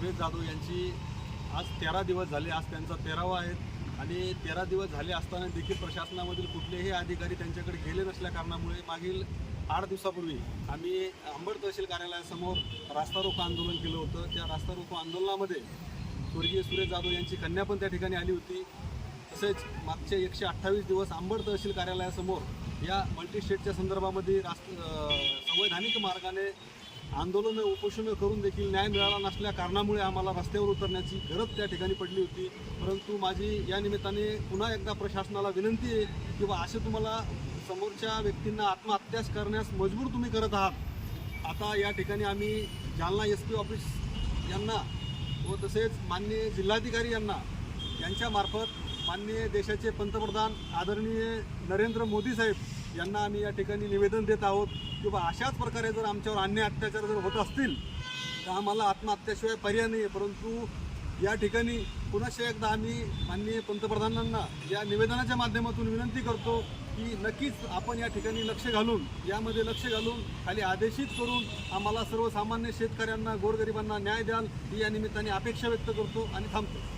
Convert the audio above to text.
सुरेश जाधव यांची आज 13 दिवस झाले, आज त्यांचा 13वा आहे आणि 13 दिवस झाले असताना देखील प्रशासनामधील कुठलेही अधिकारी त्यांच्याकडे गेले नसल्या कारणामुळे मागील 8 दिवसापूर्वी आम्ही अंबड तहसील कार्यालयासमोर रास्ता रोको आंदोलन केलं होतं। त्या रास्ता रोको आंदोलनामध्ये स्वर्गीय सुरेश जाधव यांची कन्या पण त्या ठिकाणी आली होती। तसेच मागचे 128 दिवस अंबड तहसील कार्यालयासमोर या मल्टीस्टेटच्या संदर्भामध्ये संवैधानिक मार्गाने आंदोलन उपोषण करून देखील न्याय मिळाला नसल्या कारणामुळे आम्हाला रस्त्यावर उतरण्याची गरज त्या ठिकाणी पडली होती। परंतु माझी या निमित्ताने पुन्हा एकदा प्रशासनाला विनंती आहे की असे तुम्हाला समोरच्या व्यक्तींना आत्महत्याच करण्यास मजबूर तुम्ही करत आहात। आता या ठिकाणी आम्ही जालना SP ऑफिस यांना व तसेच माननीय जिल्हाधिकारी यांच्यामार्फत माननीय देशाचे पंतप्रधान आदरणीय नरेंद्र मोदी साहेब यांना आम्ही या ठिकाणी निवेदन देत आहोत की अशाच प्रकारे जर आमच्यावर अन्याय अत्याचार जर होत असतील तर आम्हाला आत्महत्याशिवाय पर्याय नाही आहे। परंतु या ठिकाणी पुन्हा एकदा आम्ही माननीय पंतप्रधानांना या निवेदनाच्या माध्यमातून विनंती करतो की नक्कीच आपण या ठिकाणी लक्ष घालून खाली आदेशित करून आम्हाला सर्वसामान्य शेतकऱ्यांना गोरगरिबांना न्याय द्याल ही या निमित्ताने अपेक्षा व्यक्त करतो आणि थांबतो।